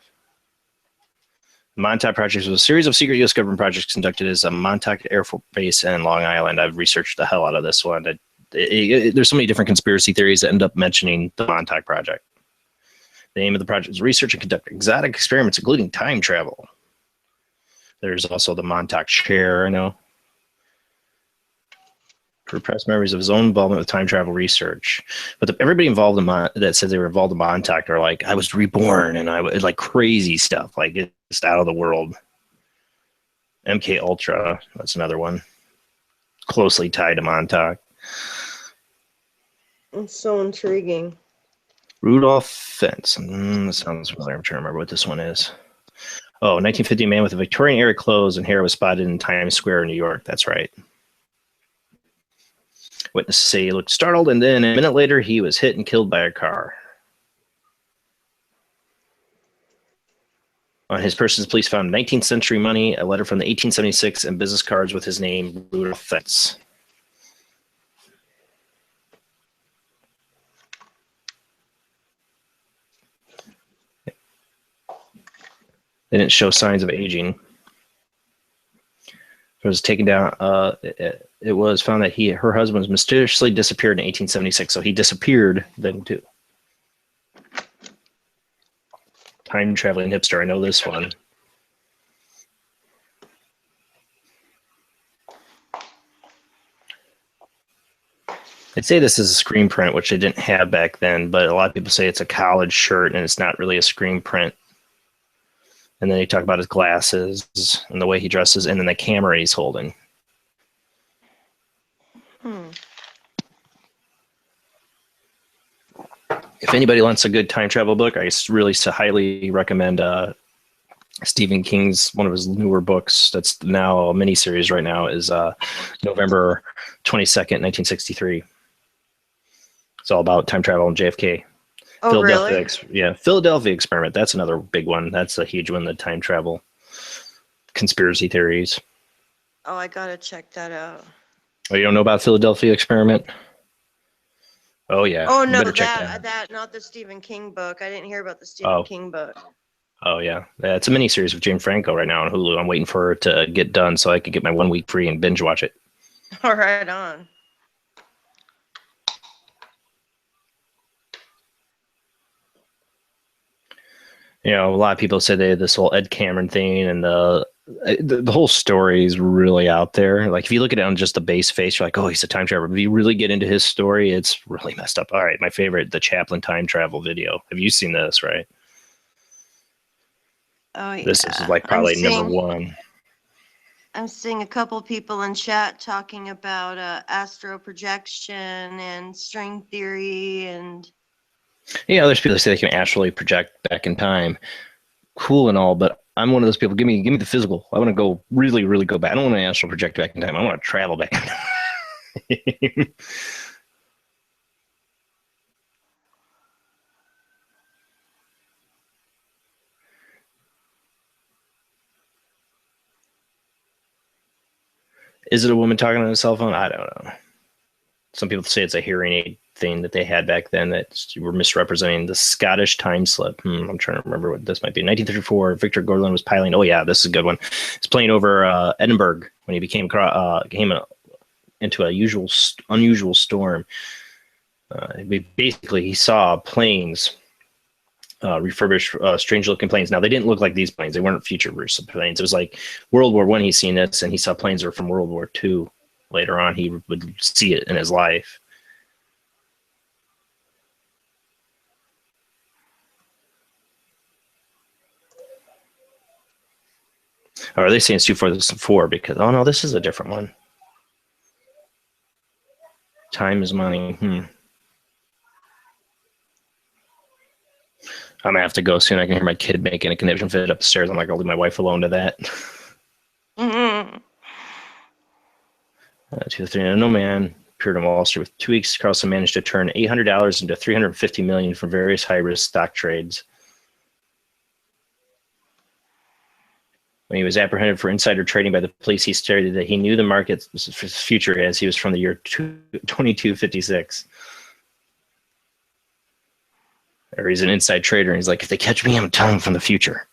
The Montauk Project was a series of secret U.S. government projects conducted as a Montauk Air Force Base in Long Island. I've researched the hell out of this one. There's so many different conspiracy theories that end up mentioning the Montauk Project. The aim of the project is research and conduct exotic experiments, including time travel. There's also the Montauk Chair, I know. To repress memories of his own involvement with time travel research. But everybody involved in that says they were involved in Montauk are like, I was reborn, and I was like crazy stuff, like it's out of the world. MK Ultra, that's another one. Closely tied to Montauk. It's so intriguing. Rudolph Fentz. That sounds familiar. I'm trying to remember what this one is. Oh, 1950 man with a Victorian era clothes and hair was spotted in Times Square, New York. That's right. Witnesses say he looked startled, and then a minute later, he was hit and killed by a car. On his person, police found 19th century money, a letter from the 1876, and business cards with his name, Rudolph Fentz. They didn't show signs of aging. It was taken down. It was found that her husband was mysteriously disappeared in 1876. So he disappeared then too. Time traveling hipster. I know this one. I'd say this is a screen print, which they didn't have back then, but a lot of people say it's a college shirt and it's not really a screen print. And then they talk about his glasses and the way he dresses, and then the camera he's holding. If anybody wants a good time travel book, I really highly recommend Stephen King's, one of his newer books that's now a miniseries right now, is November 22nd, 1963. It's all about time travel and JFK. Oh, Philadelphia, really? Philadelphia Experiment. That's another big one. That's a huge one, the time travel conspiracy theories. Oh, I gotta check that out. Oh, you don't know about Philadelphia Experiment? Oh, yeah. Oh, no, that. that, not the Stephen King book. I didn't hear about the Stephen King book. Oh, yeah. It's a miniseries with Jane Franco right now on Hulu. I'm waiting for it to get done so I could get my 1 week free and binge watch it. All right, on. A lot of people say this whole Ed Cameron thing and the whole story is really out there. Like, if you look at it on just the base face, you're like, oh, he's a time traveler. But if you really get into his story, it's really messed up. All right, my favorite, the Chaplin time travel video. Have you seen this, right? Oh, yeah. This is like probably number one. I'm seeing a couple people in chat talking about astral projection and string theory and... Yeah, there's people that say they can astrally project back in time. Cool and all, but I'm one of those people. Give me the physical. I want to go really, really go back. I don't want to astral project back in time. I want to travel back in time. Is it a woman talking on a cell phone? I don't know. Some people say it's a hearing aid thing that they had back then that were misrepresenting the Scottish time slip. I'm trying to remember what this might be. 1934, Victor Gorlin was piloting. Oh, yeah, this is a good one. He's playing over Edinburgh when he came into a unusual storm. Basically, he saw planes, refurbished, strange-looking planes. Now, they didn't look like these planes. They weren't future-verse planes. It was like World War I, he's seen this, and he saw planes that were from World War II. Later on, he would see it in his life. Or are they saying it's 244? Because, oh no, this is a different one. Time is money. I'm gonna have to go soon. I can hear my kid making a conniption fit upstairs. I'm like, I'll leave my wife alone to that. Mm-hmm. 2 to 3. No man appeared on Wall Street. With 2 weeks, Carlson managed to turn $800 into $350 million from various high-risk stock trades. When he was apprehended for insider trading by the police, he stated that he knew the market's future as he was from the year 2256. Or he's an inside trader, and he's like, if they catch me, I'm telling them from the future.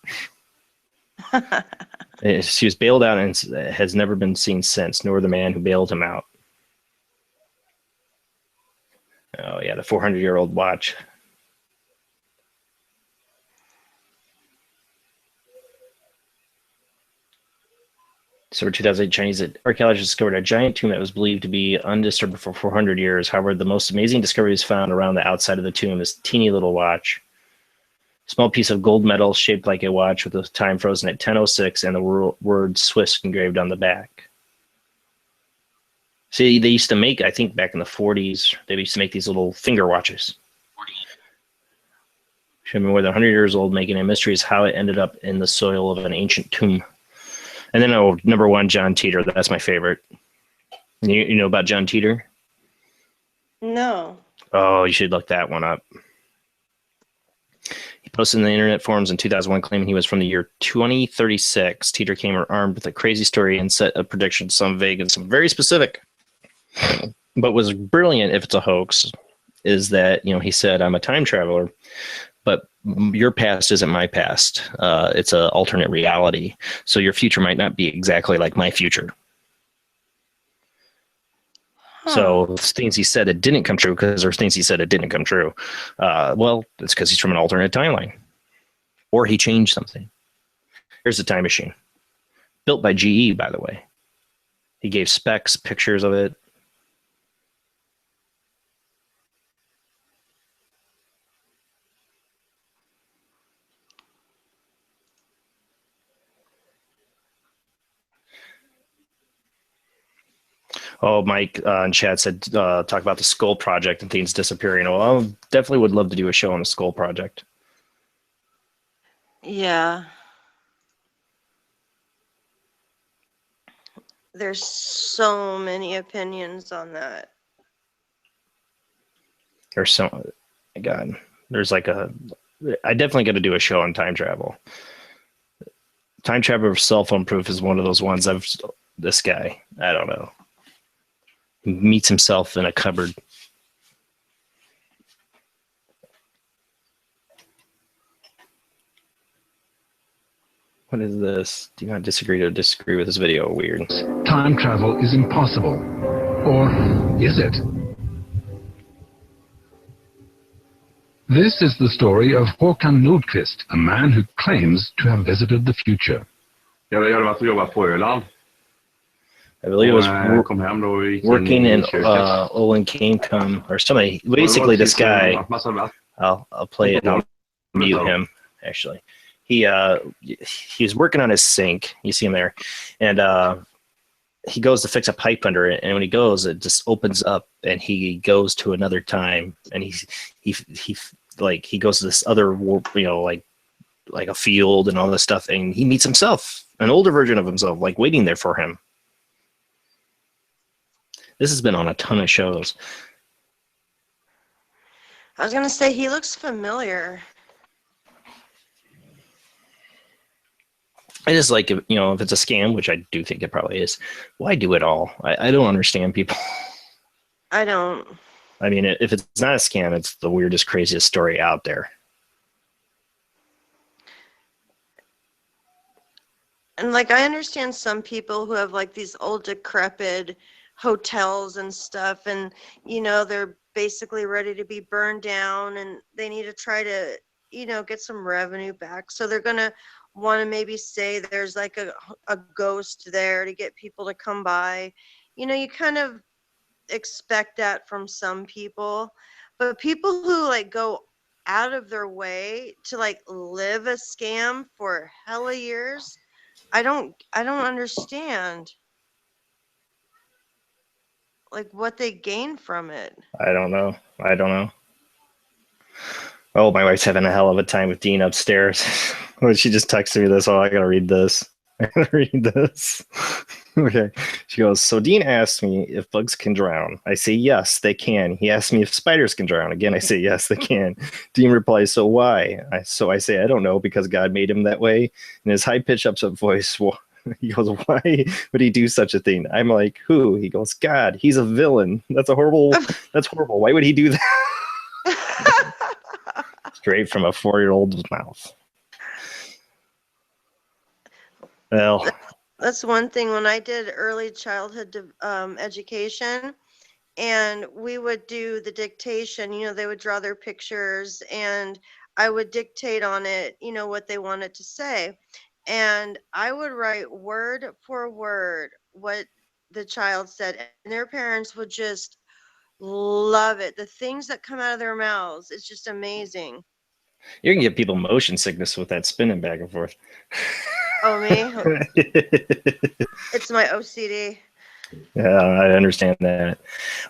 He was bailed out and has never been seen since, nor the man who bailed him out. Oh, yeah, the 400-year-old watch. December 2008, Chinese archaeologists discovered a giant tomb that was believed to be undisturbed for 400 years. However, the most amazing discovery was found around the outside of the tomb, this teeny little watch. Small piece of gold metal shaped like a watch with the time frozen at 10:06 and the word Swiss engraved on the back. See, they used to make, I think back in the 40s, they used to make these little finger watches. Should be more than 100 years old, making a mystery is how it ended up in the soil of an ancient tomb. And then, number 1, John Teeter. That's my favorite. You know about John Teeter? No. Oh, you should look that one up. He posted in the internet forums in 2001 claiming he was from the year 2036. Teeter came armed with a crazy story and set a prediction, some vague and some very specific. But was brilliant, if it's a hoax, is that, he said, I'm a time traveler, but your past isn't my past. It's an alternate reality. So your future might not be exactly like my future. Huh. So things he said it didn't come true because there's things he said it didn't come true. Well, it's because he's from an alternate timeline. Or he changed something. Here's the time machine. Built by GE, by the way. He gave specs, pictures of it. Oh, Mike in chat said, talk about the Skull Project and things disappearing. Well, I definitely would love to do a show on the Skull Project. Yeah. There's so many opinions on that. There's so, God, there's like I definitely got to do a show on time travel. Time travel cell phone proof is one of those ones this guy, I don't know. He meets himself in a cupboard. What is this? Do not disagree to disagree with this video. Weird. Time travel is impossible. Or is it? This is the story of Håkan Nordqvist, a man who claims to have visited the future. I believe it was working in Owen Kane come or somebody. Basically, this guy. I'll play it. I'll mute him. Actually, he was working on his sink. You see him there, and he goes to fix a pipe under it. And when he goes, it just opens up, and he goes to another time. And he goes to this other warp, like a field and all this stuff. And he meets himself, an older version of himself, like waiting there for him. This has been on a ton of shows. I was going to say, he looks familiar. I just like, if it's a scam, which I do think it probably is, why do it all? I don't understand people. I don't. I mean, if it's not a scam, it's the weirdest, craziest story out there. And I understand some people who have these old decrepit hotels and stuff, and they're basically ready to be burned down, and they need to try to get some revenue back, so they're gonna want to maybe say there's a ghost there to get people to come by. You kind of expect that from some people, but people who go out of their way to live a scam for hella years, I don't understand like what they gain from it. I don't know. Oh, my wife's having a hell of a time with Dean upstairs. She just texted me this. Oh, I gotta read this. Okay. She goes, so Dean asked me if bugs can drown. I say, yes, they can. He asked me if spiders can drown. Again, I say, yes, they can. Dean replies, so why? So I say, I don't know, because God made him that way. In his high-pitched, upset voice, well, he goes, why would he do such a thing? I'm like, who? He goes, God, he's a villain. That's horrible. Why would he do that? Straight from a 4-year-old's mouth. Well, that's one thing. When I did early childhood education, and we would do the dictation, they would draw their pictures, and I would dictate on it, what they wanted to say. And I would write word for word what the child said, and their parents would just love it. The things that come out of their mouths, it's just amazing. You can get people motion sickness with that spinning back and forth. Oh, me? It's my OCD. Yeah, I understand that.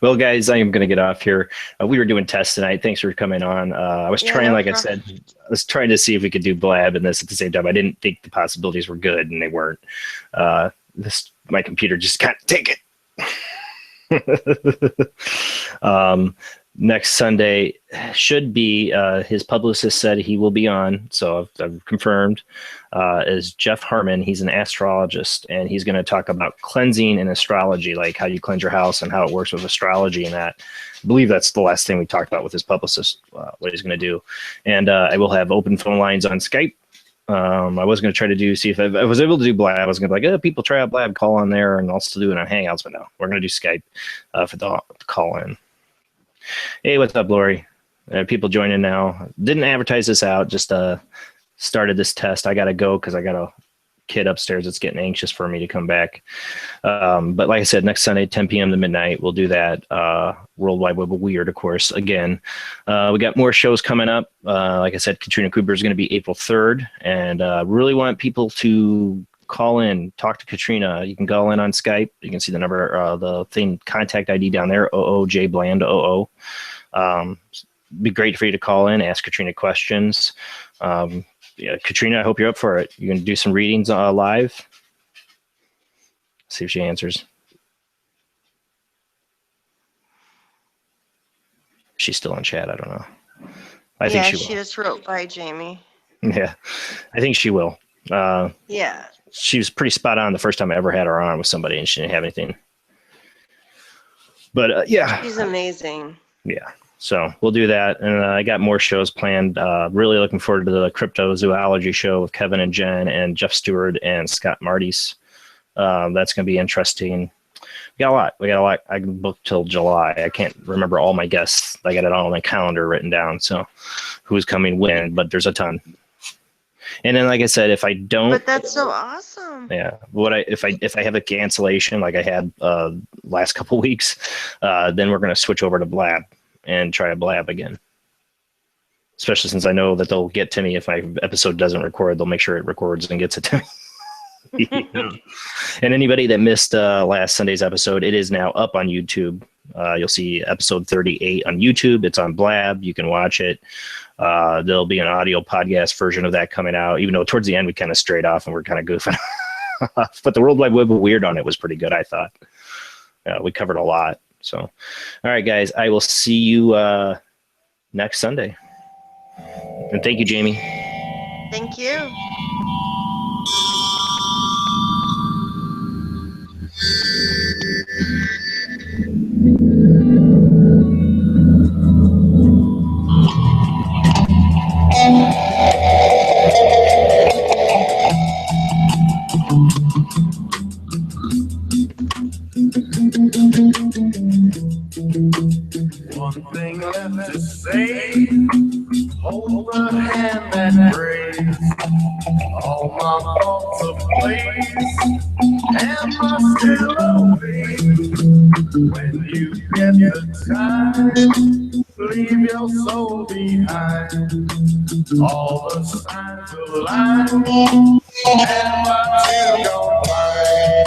Well, guys, I am going to get off here. We were doing tests tonight. Thanks for coming on. I was trying, like I said, I was trying to see if we could do blab and this at the same time. I didn't think the possibilities were good, and they weren't. My computer just can't take it. Next Sunday should be, his publicist said he will be on, so I've confirmed, is Jeff Harmon. He's an astrologist, and he's going to talk about cleansing and astrology, like how you cleanse your house and how it works with astrology and that. I believe that's the last thing we talked about with his publicist, what he's going to do. And I will have open phone lines on Skype. I was going to try to see if I was able to do Blab. I was going to be like, people try out Blab, call on there, and also do it on Hangouts, but no, we're going to do Skype for the call in. Hey, what's up, Lori? People joining now. Didn't advertise this out, just started this test. I got to go because I got a kid upstairs that's getting anxious for me to come back. But like I said, next Sunday, 10 p.m. to midnight, we'll do that. Worldwide Web of Weird, of course, again. We got more shows coming up. Like I said, Katrina Cooper is going to be April 3rd, and really want people to call in, talk to Katrina. You can call in on Skype. You can see the number, the thing, contact ID down there, OO Bland 00. Be great for you to call in, ask Katrina questions. Yeah, Katrina, I hope you're up for it. You can do some readings live. See if she answers. She's still on chat. I don't know. I think she will. She just wrote bye, Jamie. Yeah, I think she will. Yeah. She was pretty spot on the first time I ever had her on with somebody, and she didn't have anything. But yeah. She's amazing. Yeah. So we'll do that. And I got more shows planned. Really looking forward to the cryptozoology show with Kevin and Jen and Jeff Stewart and Scott Martys. That's going to be interesting. We got a lot. I can book till July. I can't remember all my guests. I got it all on my calendar written down. So who's coming when, but there's a ton. And then, like I said, if I don't, but that's so awesome. Yeah. If I have a cancellation like I had last couple weeks, then we're going to switch over to Blab and try a Blab again. Especially since I know that they'll get to me if my episode doesn't record. They'll make sure it records and gets it to me. And anybody that missed last Sunday's episode, it is now up on YouTube. You'll see episode 38 on YouTube. It's on Blab. You can watch it. There'll be an audio podcast version of that coming out, even though towards the end we kind of strayed off and we're kind of goofing off. But the World Wide Web of Weird on it was pretty good, I thought. We covered a lot. So, all right, guys, I will see you next Sunday. And thank you, Jamie. Thank you. One thing left to say, hold the hand that prays, all my thoughts ablaze, am I still awake? When you get the time, leave your soul behind, all the signs align. and my two don't fight.